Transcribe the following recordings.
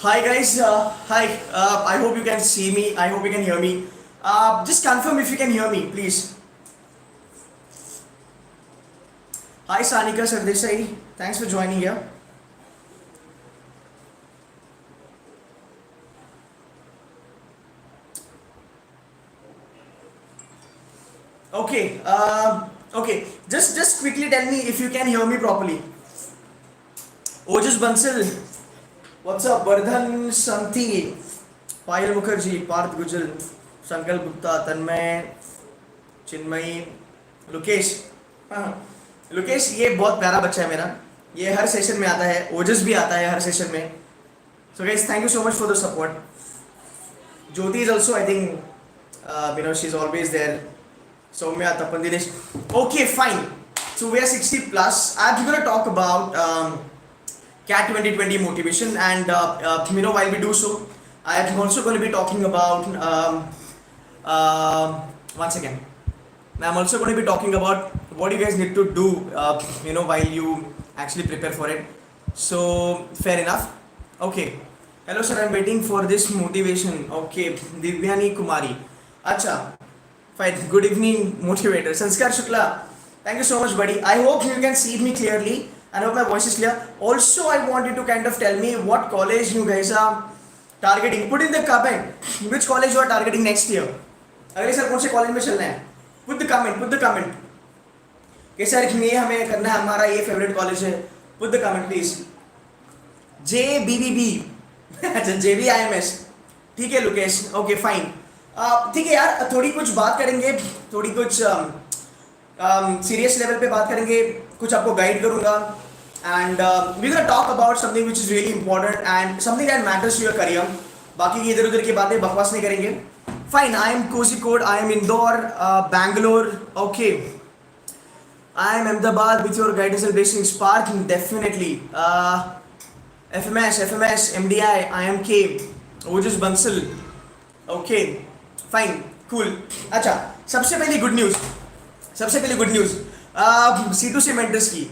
Hi guys, hi. I hope you can see me. I hope you can hear me. Just confirm if you can hear me, please. Hi Sanika Sardesai, thanks for joining here. Okay, okay. Just quickly tell me if you can hear me properly. Ojas Bansal, what's up? Vardhan Santi, Payal Mukherjee, Parth Gujal, Sankalp Gupta, Tanmay, Chinmayi, Lukesh. हाँ, लुकेश ये बहुत प्यारा बच्चा है मेरा. ये हर session में आता है. ओजस भी आता है हर सेशन में. So guys, thank you so much for the support. Jyoti is also, I think, she's always there. Soumya, Tapan, Dinesh. Okay, fine. So we are 60 plus. I'm going to talk about CAT 2020 motivation, and while we do so, I'm also going to be talking about once again. I'm also going to be talking about what you guys need to do, while you actually prepare for it. So, fair enough. Okay. Hello sir, I'm waiting for this motivation. Okay. Divyani Kumari. Acha. Fine. Good evening, motivator. Sanskar Shukla. Thank you so much, buddy. I hope you can see me clearly. I hope my voice is clear. Also, I want you to kind of tell me what college you guys are targeting. Put in the comment which college you are targeting next year. अगले sir कौन से college में चलना है? Put the comment. कि sir ये हमें करना है, हमारा ये फेवरेट कॉलेज है. Put the comment please. JBBB. अच्छा JBIMS. ठीक है लुकेश. Okay fine. ठीक है यार, थोड़ी कुछ बात करेंगे, थोड़ी कुछ सीरियस लेवल पे बात करेंगे, कुछ आपको गाइड करूंगा. And we're gonna talk about something which is really important and something that matters to your career. बाकी इधर उधर की बातें बकवास नहीं करेंगे. Fine, I am Kozhikode, I am Indore, Bangalore, okay. I am Ahmedabad with your guidance and blessings. Spark, definitely. FMS, MDI, IMK, Ojas Bansal, okay. Fine, cool. अच्छा, सबसे पहले good news. C2C mentors की.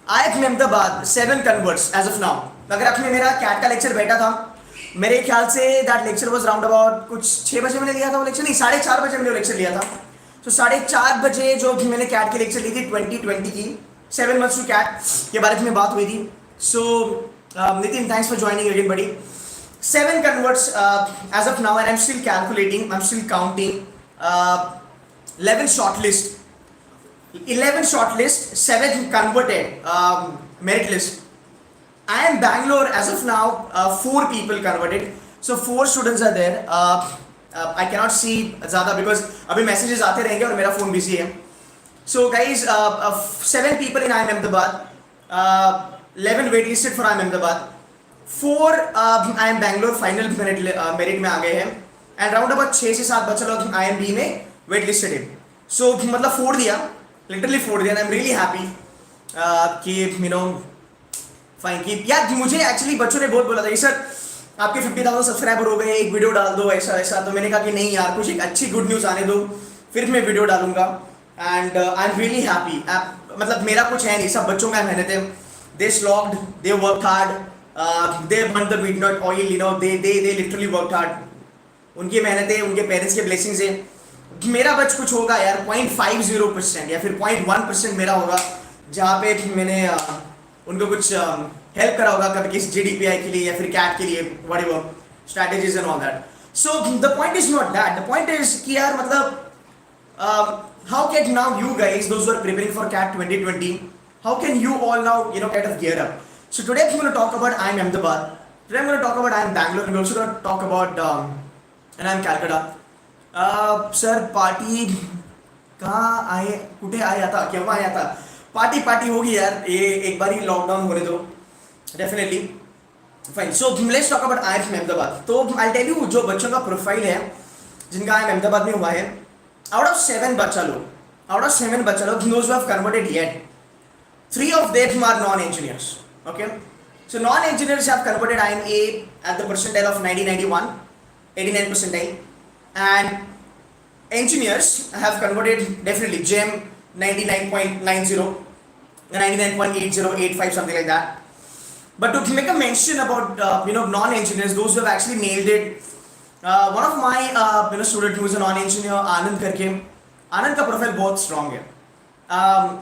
I am Ahmedabad, 7 converts as of now. अगर आपने मेरा CAT का lecture बैठा था, मेरे ख्याल say that lecture was round about कुछ 6 बजे मैंने लिया था वो लेक्चर, नहीं 4:30 बजे मैंने लेक्चर लिया था. तो 4:30 बजे जो मैंने कैट की लेक्चर ली थी 2020 की 7 months टू कैट के बारे में बात हुई थी. So Nitin, thanks for joining again buddy. 7 converts as of now, and I'm still calculating, I'm still counting. 11 shortlist, 7 converted, merit list. I am Bangalore as of now, 4 people converted. So 4 students are there. I cannot see ज़्यादा because अभी messages आते रहेंगे और मेरा phone busy है. So guys, 7 people in IIM Ahmedabad, 11 waitlisted for IIM Ahmedabad, 4 IIM Bangalore final merit में आ गए हैं, and round about 6 से 7 बच्चे लोग IIMB में waitlisted है. So मतलब 4 दिया, literally 4 दिया, and I'm really happy कि फाइन की यार. मुझे एक्चुअली बच्चों ने बहुत बोला था कि सर आपके 50,000 सब्सक्राइबर हो गए, एक वीडियो डाल दो ऐसा. तो मैंने कहा कि नहीं यार, कुछ एक अच्छी गुड न्यूज़ आने दो, फिर मैं वीडियो डालूंगा. And I am really happy. मतलब मेरा कुछ है नहीं, सब बच्चों का मेहनत है. They slogged, they work hard, they burn the midnight oil, they literally work hard. उनकी मेहनत है, उनके पेरेंट्स के ब्लेसिंग्स है. मेरा बच कुछ होगा यार 0.50% या फिर 0.1% मेरा होगा, जहाँ पे मैंने उनको कुछ हेल्प करा होगा कभी किसी GDPI के लिए या फिर CAT के लिए, whatever strategies and all that. So the point is not that. The point is कि यार मतलब how can now you guys, those who are preparing for CAT 2020, how can you all now kind of gear up? So today I'm going to talk about IIM Ahmedabad. Today I'm going to talk about IIM Bangalore, and we're also going to talk about IIM Calcutta. Sir party कहाँ आए, कुठे आया था, केव्हा आया था? Party होगी यार, ये एक बार ही लॉकडाउन होने दो, definitely. Fine. So let's talk about IIM Ahmedabad. तो आई टेल यू, जो बच्चों का प्रोफाइल है जिनका IIM Ahmedabad में हुआ है, आउट ऑफ 7 बच्चा लोग, those who have converted yet, 3 of them are non-engineers. Okay, so non-engineers have converted IIMA at the percentile of 90-91, 89 percentile, and engineers have converted definitely GEM 99.90, 99.80, 85, something like that. But to make a mention about non-engineers, those who have actually nailed it, one of my student who is a non-engineer, Anand करके, Anand का profile बहुत strong है. Um,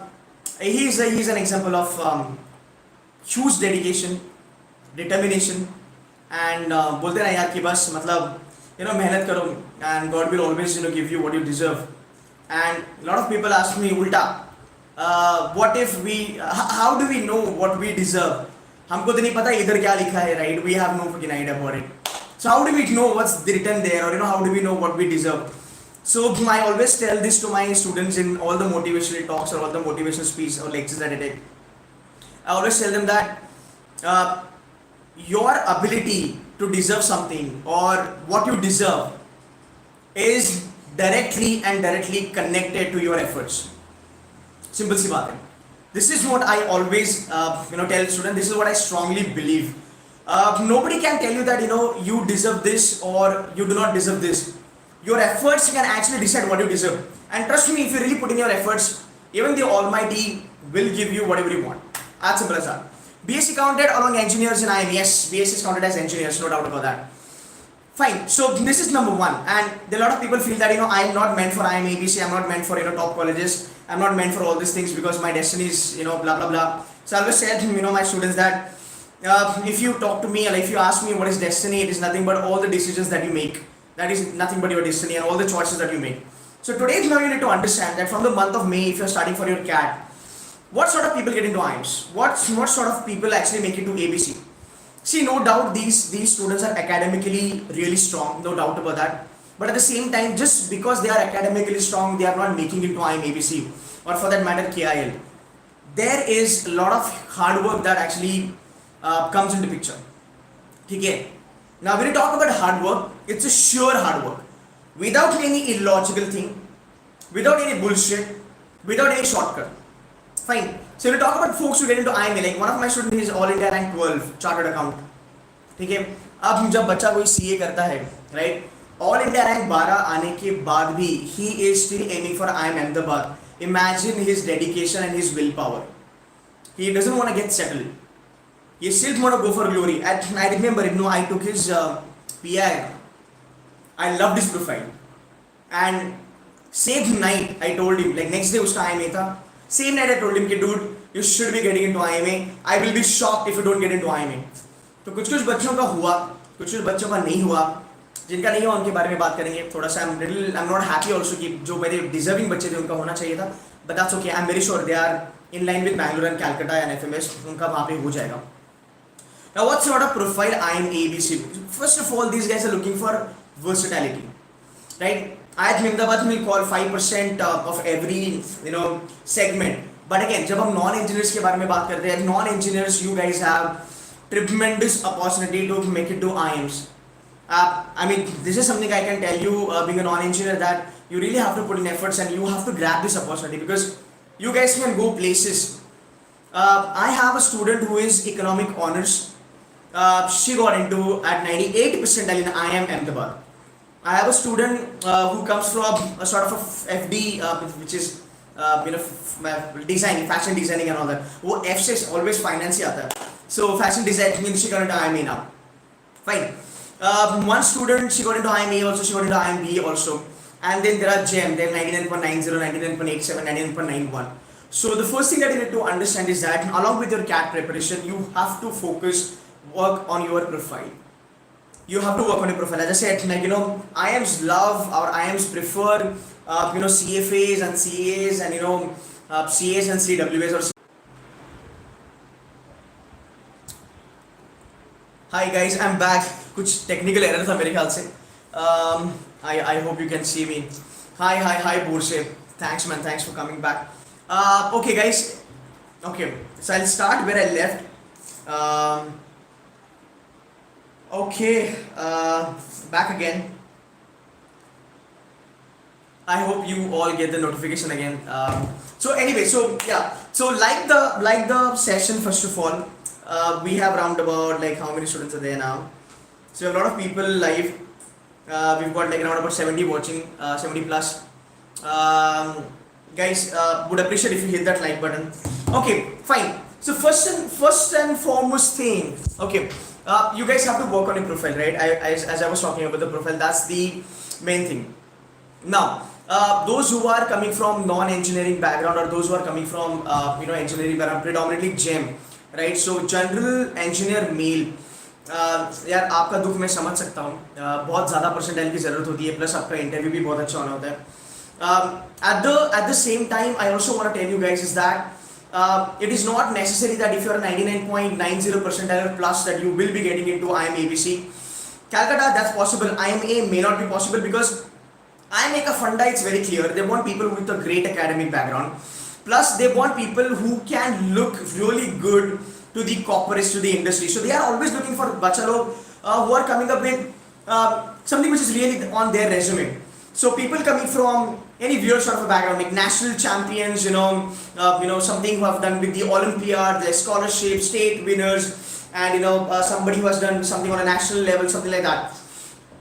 he's an example of huge dedication, determination, and बोलते ना यार कि बस मतलब मेहनत करो and God will always give you what you deserve. And a lot of people ask me ulta, what if we, how do we know what we deserve? हमको तो नहीं पता इधर क्या लिखा है, right? We have no fucking idea about it. So how do we know what's written there, or how do we know what we deserve? So I always tell this to my students in all the motivational talks or all the motivational speeches or lectures that I take. I always tell them that your ability to deserve something or what you deserve is directly connected to your efforts. Simple सी बात है. This is what I always tell students. This is what I strongly believe. Nobody can tell you that you deserve this or you do not deserve this. Your efforts can actually decide what you deserve. And trust me, if you really put in your efforts, even the Almighty will give you whatever you want. As simple as that. BSc counted along engineers in IIM. Yes, BSc is counted as engineers, no doubt about that. Fine. So this is number one. And a lot of people feel that I am not meant for IIMABC. I am not meant for top colleges. I am not meant for all these things because my destiny is blah blah blah. So I always said my students that if you talk to me or if you ask me what is destiny, it is nothing but all the decisions that you make. That is nothing but your destiny and all the choices that you make. So today now you need to understand that from the month of May, if you are studying for your CAT, what sort of people get into IIMs? What sort of people actually make it to ABC? See, no doubt these students are academically really strong, no doubt about that. But at the same time, just because they are academically strong, they are not making it to IIM ABC or for that matter KIL. There is a lot of hard work that actually comes into picture. Okay. Now when you talk about hard work, it's a sure hard work. Without any illogical thing, without any bullshit, without any shortcut. Fine. So when you talk about folks who get into IIMA, like one of my students is all India rank 12, chartered account. ठीक है. अब जब बच्चा कोई CA करता है, right? All India rank 12 आने के बाद भी he is still aiming for IIM Ahmedabad. Imagine his dedication and his willpower. He doesn't want to get settled. He still want to go for glory. And I remember, I took his PI. I loved his profile. And same night I told him, like next day उसका IIMA था. Same night I told him, dude, you should be getting into IIMA. I will be shocked if you don't get into IIMA. तो कुछ बच्चों का हुआ, कुछ बच्चों का नहीं हुआ. जिनका नहीं हुआ उनके बारे में बात करेंगे. थोड़ा सा I'm not happy also कि जो मेरे deserving बच्चे थे उनका होना चाहिए था. But that's okay. I'm very sure they are in line with Bangalore and Calcutta and FMS. उनका वहाँ पे हो जाएगा. Now what sort of profile IIM ABC? First of all, these guys are looking for versatility, right? IIM Ahmedabad will call 5% of every segment. But again, जब हम non-engineers के बारे में बात करते हैं, non-engineers, you guys have tremendous opportunity to make it to IIMs. I mean, this is something I can tell you, being a non-engineer, that you really have to put in efforts and you have to grab this opportunity because you guys can go places. I have a student who is economic honors. She got into at 98 percentile in IIM Ahmedabad. I have a student who comes from a sort of a FD, which is designing, fashion designing and all that. वो F से always finance ही आता है. So fashion design means she got into IIMA now. Fine. One student, she got into IIMA also, she got into IIMB also. And then there are GEM, they have 99.90, 99.87, 99.91. So the first thing that you need to understand is that along with your CAT preparation, you have to work on your profile. You have to work on your profile. As I said, IIMs love or IIMs prefer, CFAs and CAs and CAs and CWAs or. Hi guys, I'm back. कुछ technical error था मेरे ख्याल से. I hope you can see me. Hi Burse. Thanks man, thanks for coming back. Okay guys. Okay, so I'll start where I left. Okay, back again. I hope you all get the notification again. So anyway, so yeah, so like the session, first of all, we have around about like how many students are there now? So we have a lot of people live. We've got like around about 70 watching, 70 plus. Guys, would appreciate if you hit that like button. Okay, fine. So first and foremost thing, okay, you guys have to work on your profile, right? As I was talking about the profile, that's the main thing. Now, those who are coming from non-engineering background, or those who are coming from engineering background, predominantly GEM, right? So general engineer male, यार आपका दुख मैं समझ सकता हूँ, बहुत ज़्यादा percentile की ज़रूरत होती है, प्लस आपका इंटरव्यू भी बहुत अच्छा होना होता है. At the same time, I also want to tell you guys is that it is not necessary that if you are 99.90 percentile plus that you will be getting into IIM ABC. Calcutta, that's possible. IIMA may not be possible because IIMA ka funda, it's very clear. They want people with a great academic background. Plus, they want people who can look really good to the corporates, to the industry. So they are always looking for bachalo who are coming up with something which is really on their resume. So people coming from any weird sort of a background, like national champions, something who have done with the Olympiad, the scholarship, state winners, and somebody who has done something on a national level, something like that.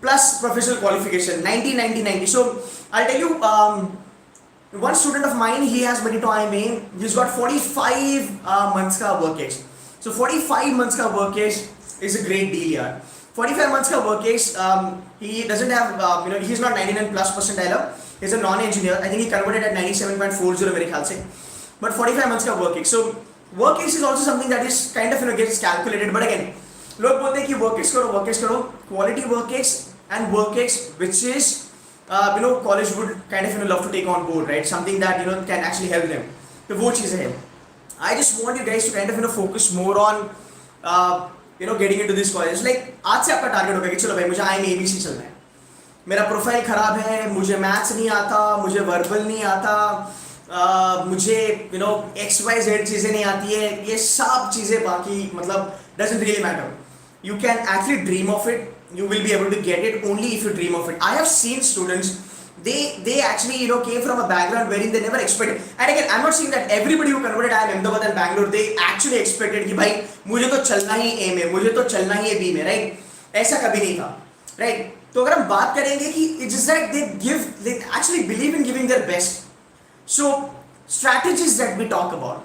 Plus professional qualification, 90. So I'll tell you, one student of mine, he has made it to IIMA. He's got 45 months ka work age. So 45 months ka work age is a great deal, yaar. 45 months ka work age, he doesn't have, he's not 99 plus percentile. He's a non-engineer. I think he converted at 97.40 मेरे ख्याल से. But 45 months का work age. So work age is also something that is kind of gets calculated. But again, लोग बोलते हैं कि work age करो, quality work age and work age which is college would kind of love to take on board, right? Something that can actually help them. तो वो चीज़ें हैं. I just want you guys to kind of focus more on getting into this college. Like आज से आपका target होगा कि चलो भाई मुझे IIM ABC चलना है. मेरा प्रोफाइल खराब है, मुझे मैथ्स नहीं आता, मुझे वर्बल नहीं आता, मुझे XYZ चीज़ें नहीं आती है, ये सब चीज़ें बाकी मतलब doesn't really matter. You can actually dream of it. You will be able to get it only if you dream of it. I have seen students, they actually came from a background wherein they never expected. And again, I'm not saying that everybody who converted IIM Ahmedabad and Bangalore, they actually expected कि भाई मुझे तो चलना ही A में, मुझे तो चलना ही B में, right? ऐसा कभी नहीं था, right? तो अगर हम बात करेंगे कि it's just that they actually believe in giving their best. So strategies that we talk about,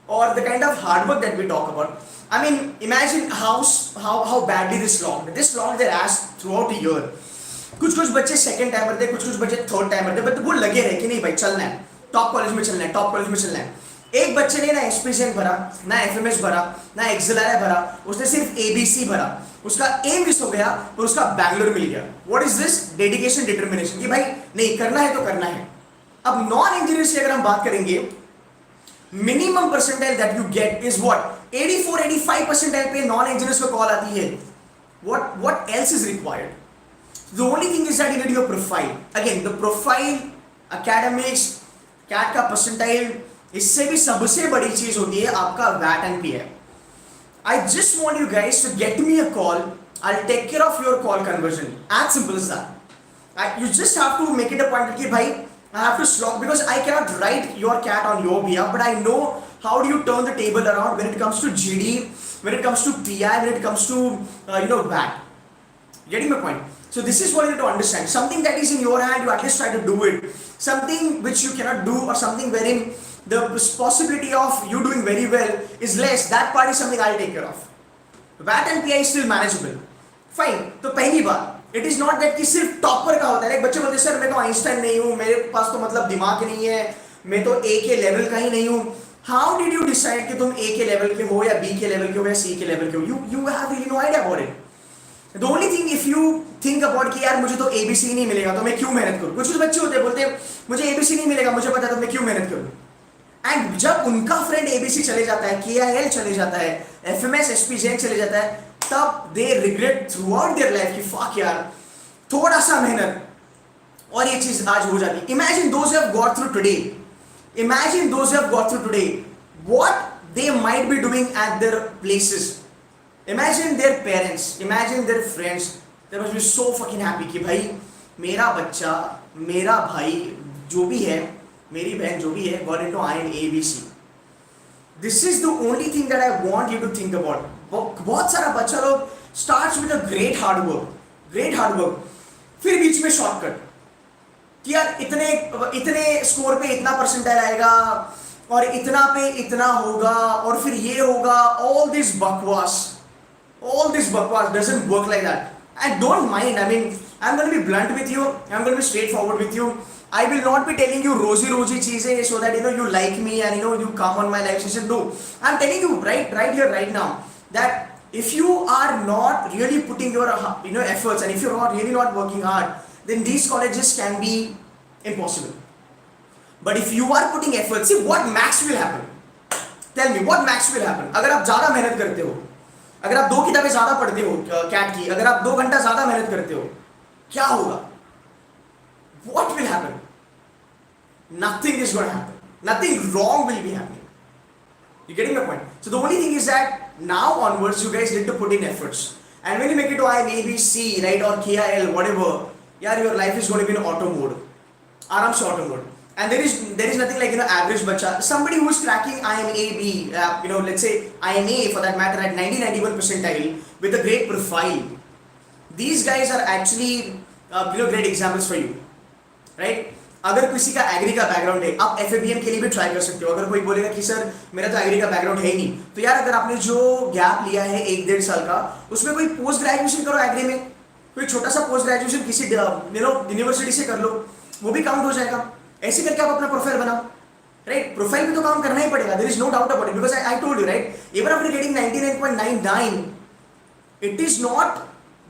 or the kind of hard work that we talk about, I mean, imagine how badly this logged their ass throughout a year. कुछ बच्चे second timer थे, कुछ बच्चे third timer थे, but वो लगे रहे कि नहीं भाई चलना है, टॉप कॉलेज में चलना है. एक बच्चे ने ना एक्सपीरियन भरा, ना एफएमएस भरा, ना एक्सेलर भरा, उसने सिर्फ एबीसी भरा, उसका एम मिस हो गया और उसका बैंगलोर मिल गया. What is this? Dedication, determination कि भाई नहीं करना है तो करना है. अब नॉन इंजीनियर से अगर हम बात करेंगे, minimum percentile that you get is what 84-85 percentile पे नॉन इंजीनियर्स को कॉल आती है. What else is required? The only thing is that you need your profile. Again, the profile, academics, CAT का percentile, इससे भी सबसे बड़ी चीज होती है आपका VAT and PI. I just want you guys to get me a call. I'll take care of your call conversion. As simple as that. You just have to make it a point कि भाई I have to slog because I cannot write your CAT on your behalf, but I know how do you turn the table around when it comes to GD, when it comes to PI, when it comes to VAT. Getting my point? So this is what you need to understand. Something that is in your hand, you at least try to do it. Something which you cannot do, or something wherein the possibility of you doing very well is less, that part is something I'll take care of. VAT and PI is still manageable. Fine. तो पहली बात, it is not that कि सिर्फ topper का होता है. बच्चे बोलते हैं सर मैं तो आइंस्टाइन नहीं हूँ, मेरे पास तो मतलब दिमाग नहीं है, मैं तो A के लेवल का ही नहीं हूँ. How did you decide कि तुम A के लेवल के हो या B के लेवल के हो या C के लेवल के हो? You have really no idea about it. The only thing if you think about कि यार मुझे तो ABC नहीं मिलेगा तो मैं क्यों मेहनत करूँ. कुछ बच्चे होते हैं बोलते हैं मुझे ABC नहीं मिलेगा, मुझे पता है तो मैं क्यों मेहनत करूँ. एंड जब उनका फ्रेंड ABC चले जाता है, KIL चले जाता है, FMS SPJN चले जाता है, तब they regret throughout their life कि fuck यार थोड़ा सा मेहनत और ये चीज आज हो जाती. Imagine those who have got through today. Imagine those who have got through today. What they might be doing at their places. Imagine their parents, imagine their friends. They must be so fucking happy कि भाई मेरा बच्चा, मेरा भाई जो भी है, मेरी बहन जो भी है, got into IIM ABC. This is the only thing that I want you to think about. बहुत सारा बच्चा लोग starts with a great hard work, फिर बीच में shortcut कि यार इतने स्कोर पे इतना परसेंटाइल आएगा, और इतना पे इतना होगा और फिर ये होगा, all this bukwas doesn't work like that. And don't mind, I mean, I'm going to be blunt with you, I'm going to be straightforward with you. I will not be telling you rosy cheezein so that you like me and you come on my live session. No, I'm telling you right here, right now, that if you are not really putting your efforts, and if you're not really not working hard, then these colleges can be impossible. But if you are putting effort, see what max will happen. Tell me what max will happen. अगर आप ज़्यादा मेहनत करते हो, अगर आप 2 किताबें ज़्यादा पढ़ते हो कैट की, अगर आप 2 घंटा ज़्यादा मेहनत करते हो, क्या होगा? What will happen? Nothing is going to happen. Nothing wrong will be happening. You getting my point? So the only thing is that now onwards you guys need to put in efforts. And when you make it to IIMB, C, right, or KIL, whatever, yeah, your life is going to be in auto mode. Aram se auto mode. And there is nothing like average bacha. Somebody who is cracking IIMB, let's say IIMA for that matter at 90-91 percentile with a great profile. These guys are actually great examples for you, right? अगर किसी का agree का background है, आप FABM के लिए भी try कर सकते हो. अगर कोई बोलेगा कि सर मेरा तो एग्री का बैकग्राउंड है ही नहीं, तो यार अगर आपने जो गैप लिया है 1-1.5 साल का, उसमें कोई पोस्ट ग्रेजुएशन करो एग्री में, कोई छोटा सा पोस्ट ग्रेजुएशन किसी यूनिवर्सिटी से कर लो, वो भी काउंट हो जाएगा. ऐसे करके आप अपना प्रोफाइल बनाओ, राइट? प्रोफाइल पे तो काम करना ही पड़ेगा, there is no doubt about it, because I told you, right, even after getting 99.99 it is not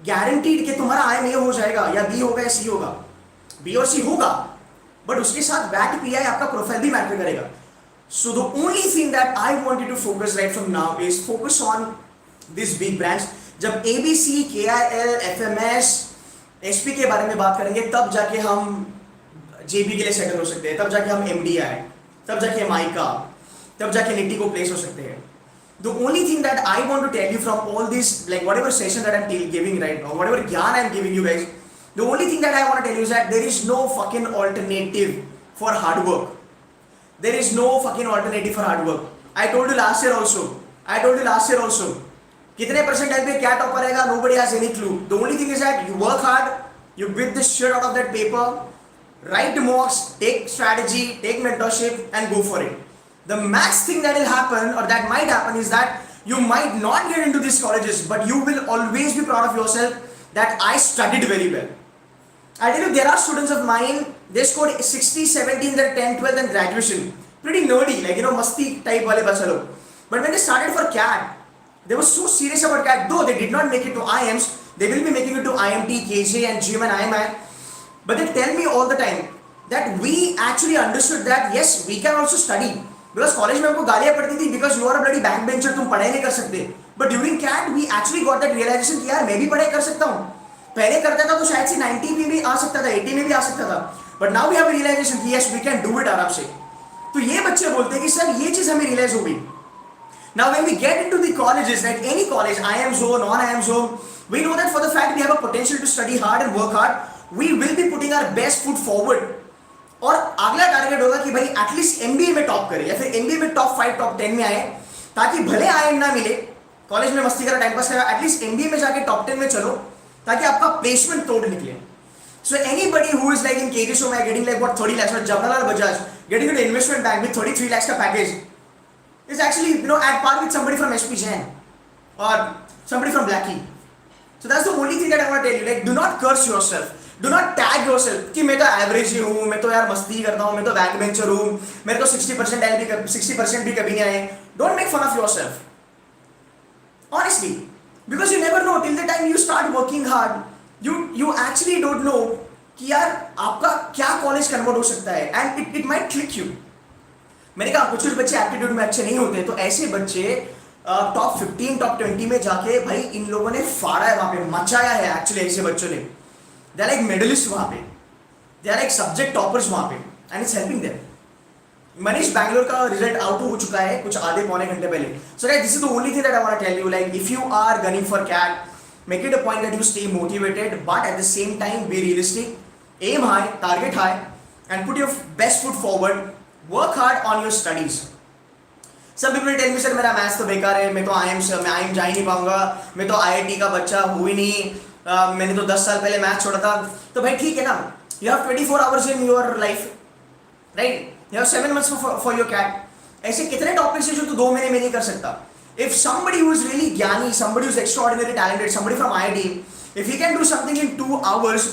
guaranteed कि तुम्हारा IIMA हो जाएगा या B होगा या C होगा. B और C होगा, बट उसके साथ बैक PI आपका प्रोफाइल भी मैटर करेगा. So the only thing that I want you to focus right from now is focus on this big brands. जब ABC, KIL, FMS, SP के बारे में बात करेंगे, तब जाके हम JB के लिए सेटल हो सकते हैं, तब जाके हम MDI, तब जाके MICA, तब जाके NITI को प्लेस हो सकते हैं. The only thing that I want to tell you from all this, like whatever session that I'm giving right now, whatever gyan I'm giving you guys, the only thing that I want to tell you is that there is no fucking alternative for hard work. There is no fucking alternative for hard work. I told you last year also. कितने percentile पे क्या topper आएगा? Nobody has any clue. The only thing is that you work hard, you beat the shit out of that paper, write the mocks, take strategy, take mentorship, and go for it. The max thing that will happen or that might happen is that you might not get into these colleges, but you will always be proud of yourself that I studied very well. I tell you, there are students of mine, they scored 60, 70 in their 10th, 12th and graduation. Pretty nerdy, like masti type wale bacha log. But when they started for CAT, they were so serious about CAT. Though they did not make it to IIMs, they will be making it to IMT, KJ and GM and IIMI. But they tell me all the time that we actually understood that yes, we can also study. Because college में हमको गालियाँ पड़ती थी because you are a bloody backbencher, तुम पढ़ाई नहीं कर सकते. But during CAT, we actually got that realization कि यार मैं भी पढ़ाई कर सकता हूँ. पहले करता था तो शायद से 90 में भी आ सकता था, 80 में भी आ सकता था. But now we have a realization कि yes, we can do it आराम से. तो ये बच्चे बोलते हैं कि सर ये चीज़ हमें realize हो गई. Now when we get into the colleges, like any college, IIM zone, non-IIM zone, we know that for the fact we have a potential to study hard and work hard, we will be putting our best foot forward. और अगला target होगा कि भाई at least MBA में top करे या फिर MBA में टॉप 5, टॉप 10 में आए, ताकि भले IIM ना मिले, कॉलेज में मस्ती करा, टाइम पास करा, एटलीस्ट MBA में जाके टॉप 10 में चलो, ताकि आपका प्लेसमेंट तोड़ निकले. So anybody who is like in KG Shoma getting like what 30 lakhs, or Jawaharlal Bajaj getting into investment bank with 33 lakhs का package is actually at par with somebody from SP Jain or somebody from Blackie. So that's the only thing that I want to tell you. Like, do not curse yourself. Do not tag yourself कि मैं तो average ही हूँ, मैं तो यार मस्ती करता हूँ, मैं तो बैक बेंचर हूँ, मेरे तो 60% भी कभी नहीं आए. Don't make fun of yourself. Honestly, because you never know till the time you start working hard, you actually don't know कि यार आपका क्या कॉलेज कन्वर्ट हो सकता है, and it might click you. मैंने कहा कुछ बच्चे एप्टीट्यूड में अच्छे नहीं होते, तो ऐसे बच्चे टॉप 15, टॉप 20 में जाके भाई इन लोगों ने फाड़ा है, वहाँ पे मचाया है. एक्चुअली ऐसे बच्चों ने, they are like medalists वहाँ पे, they are like subject toppers वहाँ पे, and it's helping them. Manish Bangalore का रिजल्ट आउट हो चुका है कुछ आधे पौने घंटे पहले. So guys, this is the only thing that I want to tell you. Like, if you are gunning for CAT, make it a point that you stay motivated, but at the same time be realistic, aim high, target high, and put your best foot forward. Work hard on your studies. Some people will tell me, sir, मेरा maths तो बेकार है, मैं तो IIM जा ही नहीं पाऊंगा, मैं तो IIT का बच्चा हूँ ही नहीं, मैंने तो 10 साल पहले मैथ्स छोड़ा था. तो भाई ठीक है ना, you have 24 hours in your life, right? You have 7 months for your CAT. ऐसे कितने टॉपिक्स है जो तू 2 महीने में नहीं कर सकता. If somebody who is really ज्ञानी, somebody who is extraordinarily talented, somebody from IIT, if he can do something in 2 hours,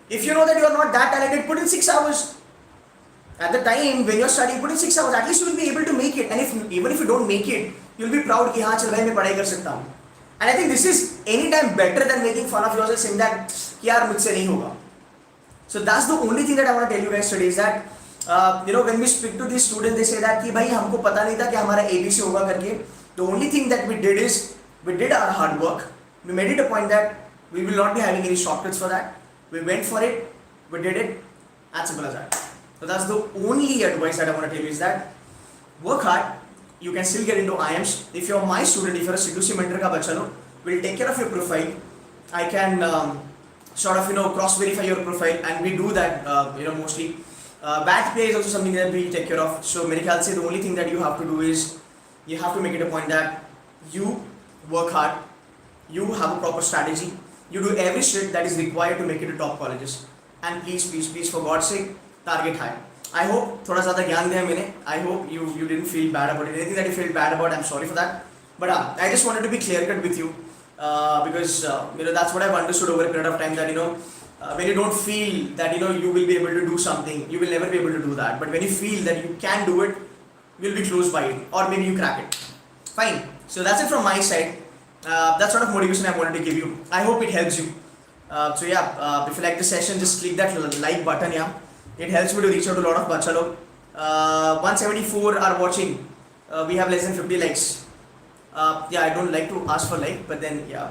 if you know that you are not that talented, put in 6 hours. At the time when you are studying, put in 6 hours. At least you will be able to make it. And even if you don't make it, you will be proud कि हाँ चल भाई मैं पढ़ाई कर सकता हूँ. And I think this is any time better than making fun of yourself, saying that कि यार मुझसे नहीं होगा. So that's the only thing that I want to tell you guys today is that when we speak to these students, they say that कि भाई हमको पता नहीं था कि हमारा ABC होगा करके. The only thing that we did is we did our hard work. We made it a point that we will not be having any shortcuts for that. We went for it. We did it. As simple as that. So that's the only advice that I want to tell you is that work hard. You can still get into IIMs. If you're my student, if you're a C2C mentor ka bacha lo, we'll take care of your profile. I can sort of cross verify your profile, and we do that mostly. Batch pay is also something that we take care of. So मेरे ख्याल से the only thing that you have to do is you have to make it a point that you work hard, you have a proper strategy, you do every shit that is required to make it to top colleges, and please for God's sake target high. I hope थोड़ा ज़्यादा ज्ञान दिया मैंने. I hope you didn't feel bad about it. Anything that you feel bad about, I'm sorry for that. But I just wanted to be clear cut with you because that's what I've understood over a period of time, that when you don't feel that you will be able to do something, you will never be able to do that. But when you feel that you can do it, you'll be close by it, or maybe you crack it. Fine. So that's it from my side. That sort of motivation I wanted to give you. I hope it helps you. If you like the session, just click that like button. Yeah, it helps me to reach out to a lot of bacha log. 174 are watching. We have less than 50 likes. I don't like to ask for like, but then yeah.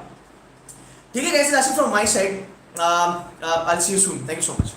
Okay guys, that's it from my side. I'll see you soon. Thank you so much.